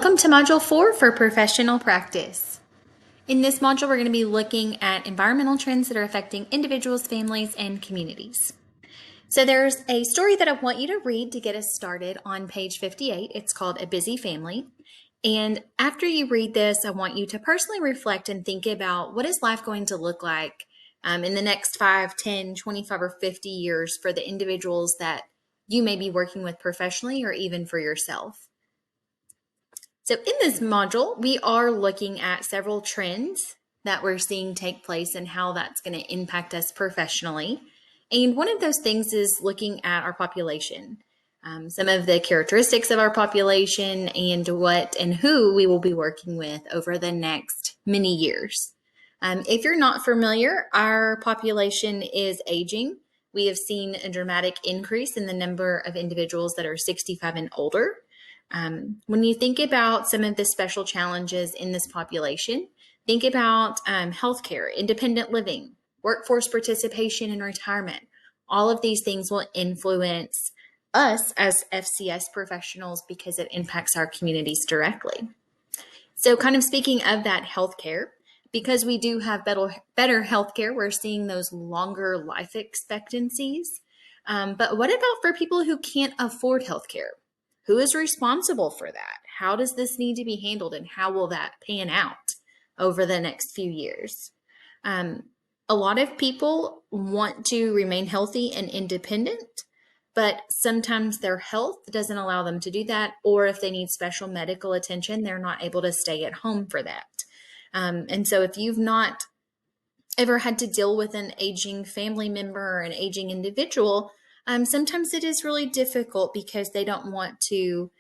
Welcome to Module 4 for Professional Practice. In this module, we're going to be looking at environmental trends that are affecting individuals, families, and communities. So there's a story that I want you to read to get us started on page 58. It's called A Busy Family. And after you read this, I want you to personally reflect and think about what is life going to look like in the next 5, 10, 25, or 50 years for the individuals that you may be working with professionally or even for yourself. So in this module, we are looking at several trends that we're seeing take place and how that's going to impact us professionally. And one of those things is looking at our population, some of the characteristics of our population and what and who we will be working with over the next many years. If you're not familiar, our population is aging. We have seen a dramatic increase in the number of individuals that are 65 and older. When you think about some of the special challenges in this population, think about healthcare, independent living, workforce participation, and retirement. All of these things will influence us as FCS professionals because it impacts our communities directly. So kind of speaking of that healthcare, because we do have better healthcare, we're seeing those longer life expectancies. But what about for people who can't afford healthcare? Who is responsible for that? How does this need to be handled, and how will that pan out over the next few years? A lot of people want to remain healthy and independent, but sometimes their health doesn't allow them to do that, or if they need special medical attention, they're not able to stay at home for that. And so if you've not ever had to deal with an aging family member or an aging individual, sometimes it is really difficult because they don't want to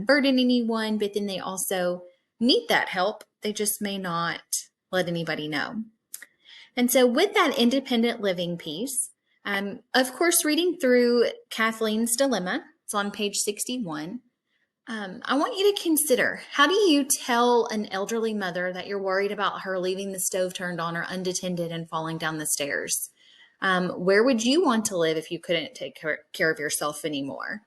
burden anyone, but then they also need that help. They just may not let anybody know. And so with that independent living piece, of course, reading through Kathleen's dilemma, it's on page 61. I want you to consider, how do you tell an elderly mother that you're worried about her leaving the stove turned on or unattended and falling down the stairs? Where would you want to live if you couldn't take care of yourself anymore?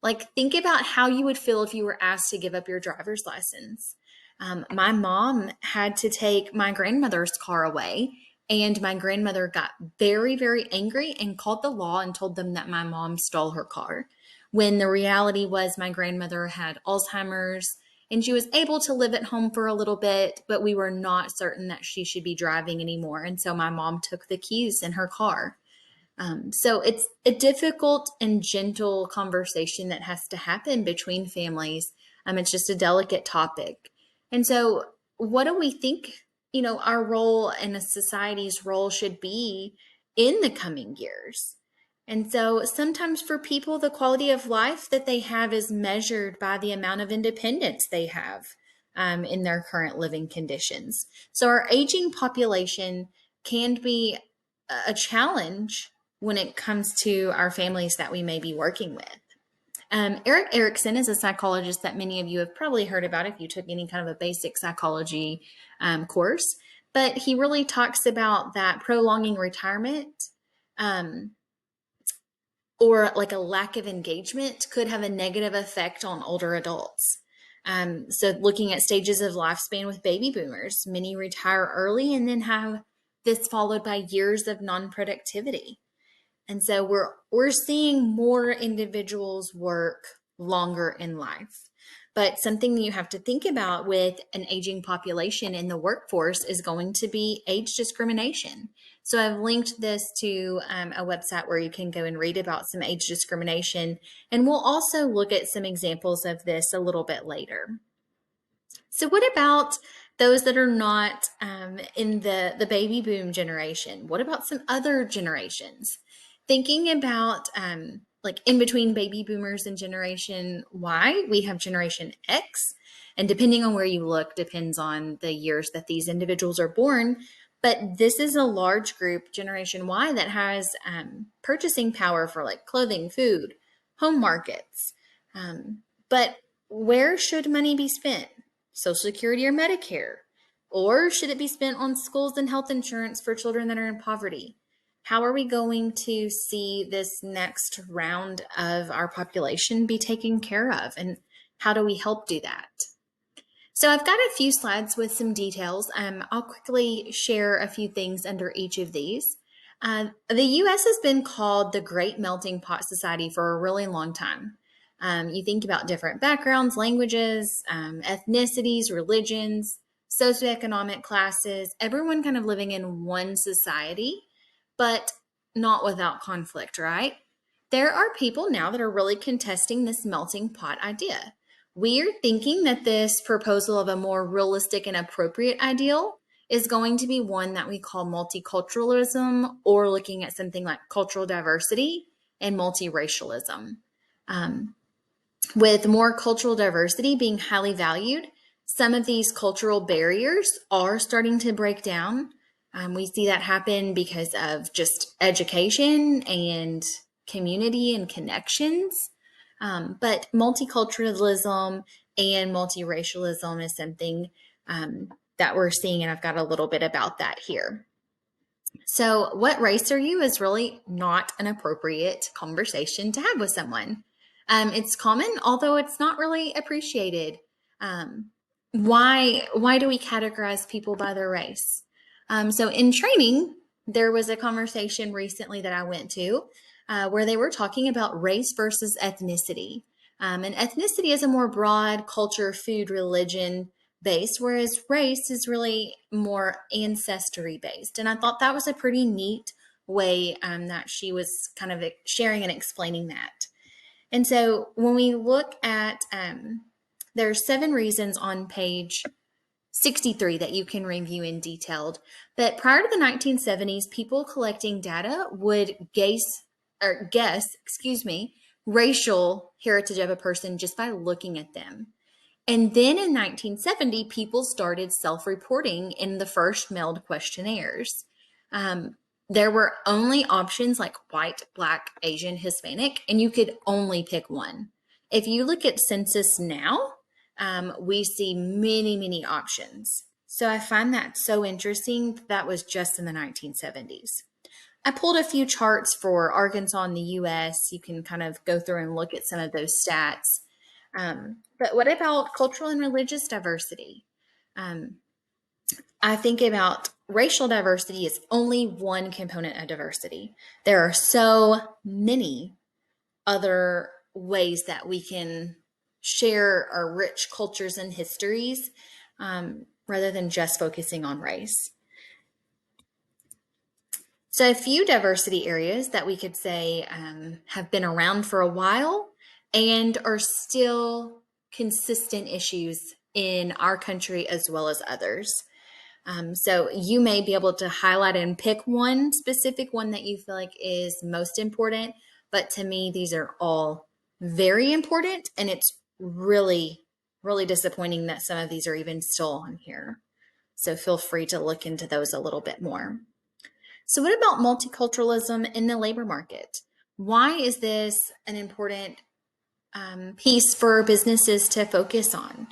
Like, think about how you would feel if you were asked to give up your driver's license. My mom had to take my grandmother's car away, and my grandmother got very, very angry and called the law and told them that my mom stole her car, when the reality was my grandmother had Alzheimer's and she was able to live at home for a little bit, but we were not certain that she should be driving anymore. And so my mom took the keys in her car. So it's a difficult and gentle conversation that has to happen between families. It's just a delicate topic. And so what do we think, our role and a society's role should be in the coming years? And so sometimes for people, the quality of life that they have is measured by the amount of independence they have in their current living conditions. So our aging population can be a challenge when it comes to our families that we may be working with. Erik Erikson is a psychologist that many of you have probably heard about if you took any kind of a basic psychology course, but he really talks about that prolonging retirement or like a lack of engagement could have a negative effect on older adults. So looking at stages of lifespan with baby boomers, many retire early and then have this followed by years of non-productivity. And so we're seeing more individuals work longer in life. But something you have to think about with an aging population in the workforce is going to be age discrimination. So I've linked this to a website where you can go and read about some age discrimination. And we'll also look at some examples of this a little bit later. So what about those that are not in the baby boom generation? What about some other generations? Thinking about like in between baby boomers and Generation Y, we have Generation X. And depending on where you look, depends on the years that these individuals are born. But this is a large group, Generation Y, that has purchasing power for like clothing, food, home markets. But where should money be spent? Social Security or Medicare? Or should it be spent on schools and health insurance for children that are in poverty? How are we going to see this next round of our population be taken care of? And how do we help do that? So I've got a few slides with some details. I'll quickly share a few things under each of these. The U.S. has been called the Great Melting Pot Society for a really long time. You think about different backgrounds, languages, ethnicities, religions, socioeconomic classes, everyone kind of living in one society, but not without conflict, right? There are people now that are really contesting this melting pot idea. We're thinking that this proposal of a more realistic and appropriate ideal is going to be one that we call multiculturalism, or looking at something like cultural diversity and multiracialism. Um, with more cultural diversity being highly valued, some of these cultural barriers are starting to break down. We see that happen because of just education and community and connections. But multiculturalism and multiracialism is something that we're seeing, and I've got a little bit about that here. So, what race are you is really not an appropriate conversation to have with someone. It's common, although it's not really appreciated. Um, why do we categorize people by their race? So, in training, there was a conversation recently that I went to where they were talking about race versus ethnicity. And ethnicity is a more broad culture, food, religion based, whereas race is really more ancestry based. And I thought that was a pretty neat way that she was kind of sharing and explaining that. And so when we look at, there are 7 reasons on page 63 that you can review in detail. But prior to the 1970s, people collecting data would guess, racial heritage of a person just by looking at them. And then in 1970, people started self-reporting in the first mailed questionnaires. There were only options like white, black, Asian, Hispanic, and you could only pick one. If you look at census now, we see many, many options. So I find that so interesting. That was just in the 1970s. I pulled a few charts for Arkansas and the US. You can kind of go through and look at some of those stats. But what about cultural and religious diversity? I think about racial diversity as only one component of diversity. There are so many other ways that we can share our rich cultures and histories rather than just focusing on race. So, a few diversity areas that we could say have been around for a while and are still consistent issues in our country as well as others. So, you may be able to highlight and pick one specific one that you feel like is most important. But to me, these are all very important, and it's really, really disappointing that some of these are even still on here. So, feel free to look into those a little bit more. So, what about multiculturalism in the labor market? Why is this an important piece for businesses to focus on?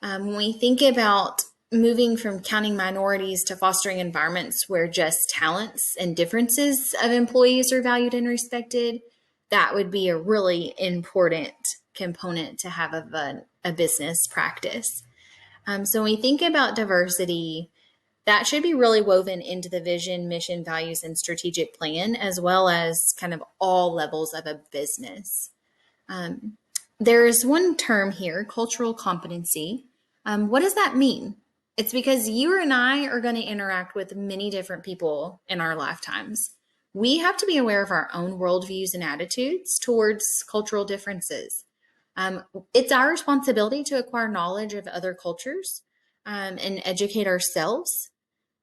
When we think about moving from counting minorities to fostering environments where just talents and differences of employees are valued and respected, that would be a really important component to have of a business practice. So, when we think about diversity, that should be really woven into the vision, mission, values, and strategic plan, as well as kind of all levels of a business. There's one term here, cultural competency. What does that mean? It's because you and I are going to interact with many different people in our lifetimes. We have to be aware of our own worldviews and attitudes towards cultural differences. It's our responsibility to acquire knowledge of other cultures and educate ourselves.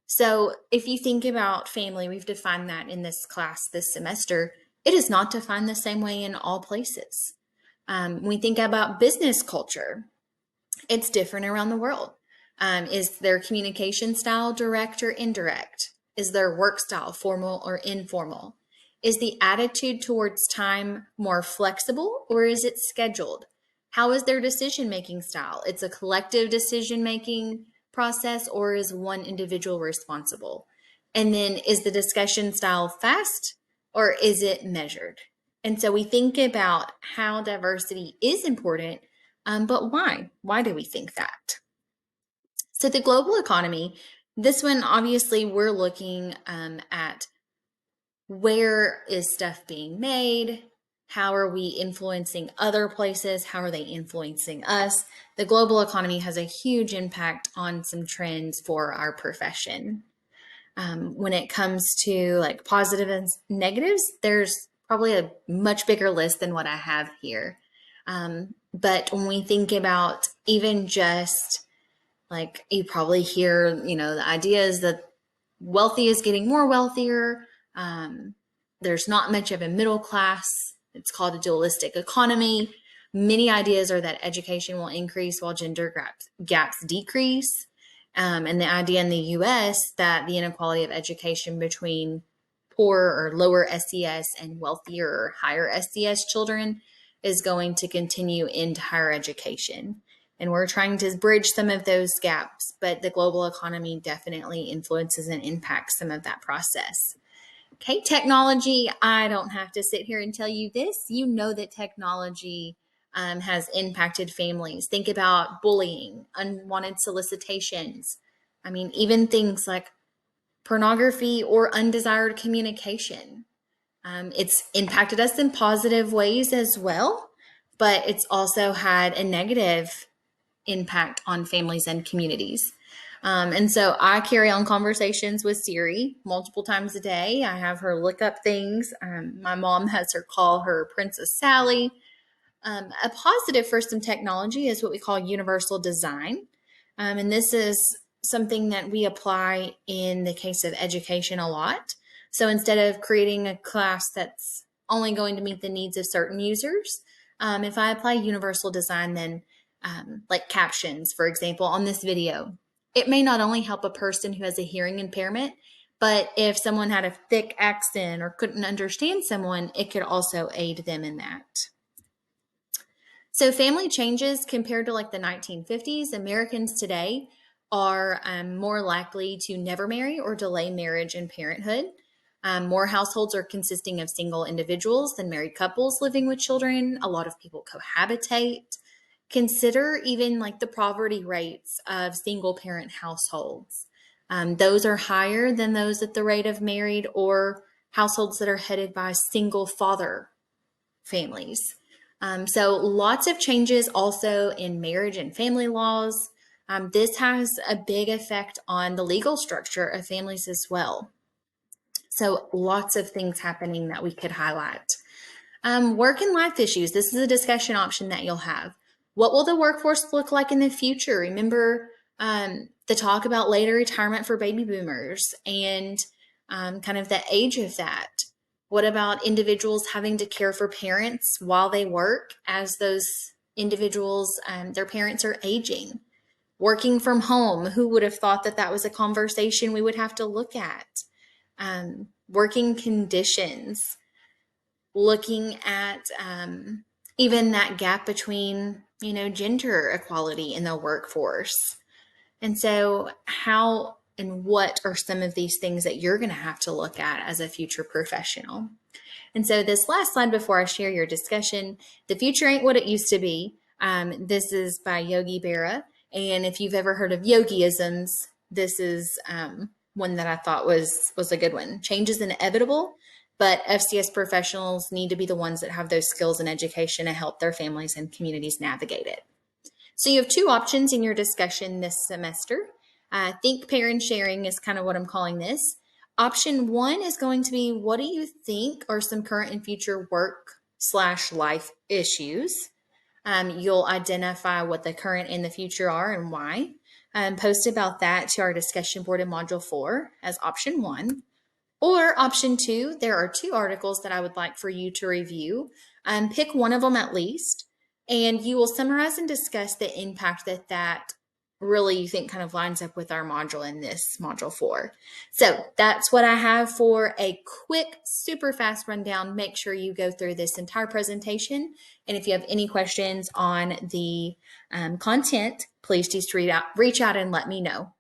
So if you think about family, we've defined that in this class this semester. It is not defined the same way in all places. We think about business culture. It's different around the world. Is their communication style direct or indirect? Is their work style formal or informal? Is the attitude towards time more flexible or is it scheduled? How is their decision-making style? It's a collective decision-making process or is one individual responsible? And then is the discussion style fast or is it measured? And so we think about how diversity is important, but why? Why do we think that? So the global economy, this one, obviously, we're looking at where is stuff being made? How are we influencing other places? How are they influencing us? The global economy has a huge impact on some trends for our profession. When it comes to like positive and negatives, there's probably a much bigger list than what I have here. But when we think about even just like you probably hear, the idea is that wealthy is getting more wealthier. Um, there's not much of a middle class. It's called a dualistic economy. Many ideas are that education will increase while gender gaps decrease. And the idea in the US that the inequality of education between poor or lower SES and wealthier or higher SES children is going to continue into higher education. And we're trying to bridge some of those gaps, but the global economy definitely influences and impacts some of that process. Okay, technology, I don't have to sit here and tell you this. You know that technology has impacted families. Think about bullying, unwanted solicitations. I mean, even things like pornography or undesired communication. It's impacted us in positive ways as well, but it's also had a negative impact on families and communities. And so I carry on conversations with Siri multiple times a day. I have her look up things. My mom has her call her Princess Sally. A positive for some technology is what we call universal design. And this is something that we apply in the case of education a lot. So instead of creating a class that's only going to meet the needs of certain users, if I apply universal design, then like captions, for example, on this video, it may not only help a person who has a hearing impairment, but if someone had a thick accent or couldn't understand someone, it could also aid them in that. So family changes compared to like the 1950s, Americans today are more likely to never marry or delay marriage and parenthood. More households are consisting of single individuals than married couples living with children. A lot of people cohabitate. Consider even like the poverty rates of single parent households. Those are higher than those at the rate of married or households that are headed by single father families. So lots of changes also in marriage and family laws. This has a big effect on the legal structure of families as well. So lots of things happening that we could highlight. Work and life issues. This is a discussion option that you'll have. What will the workforce look like in the future? Remember the talk about later retirement for baby boomers and kind of the age of that. What about individuals having to care for parents while they work as those individuals, their parents are aging? Working from home, who would have thought that that was a conversation we would have to look at? Working conditions, looking at even that gap between, gender equality in the workforce. And so how and what are some of these things that you're going to have to look at as a future professional? And so this last slide before I share your discussion, the future ain't what it used to be. This is by Yogi Berra. And if you've ever heard of yogiisms, this is one that I thought was a good one. Change is inevitable, but FCS professionals need to be the ones that have those skills and education to help their families and communities navigate it. So you have two options in your discussion this semester. Think, pair, and sharing is kind of what I'm calling this. Option one is going to be, what do you think are some current and future work/life issues? You'll identify what the current and the future are and why. Post about that to our discussion board in Module 4 as option one. Or option two, there are two articles that I would like for you to review. Pick one of them at least, and you will summarize and discuss the impact that really you think kind of lines up with our module in this Module 4. So that's what I have for a quick, super fast rundown. Make sure you go through this entire presentation. And if you have any questions on the content, please just reach out and let me know.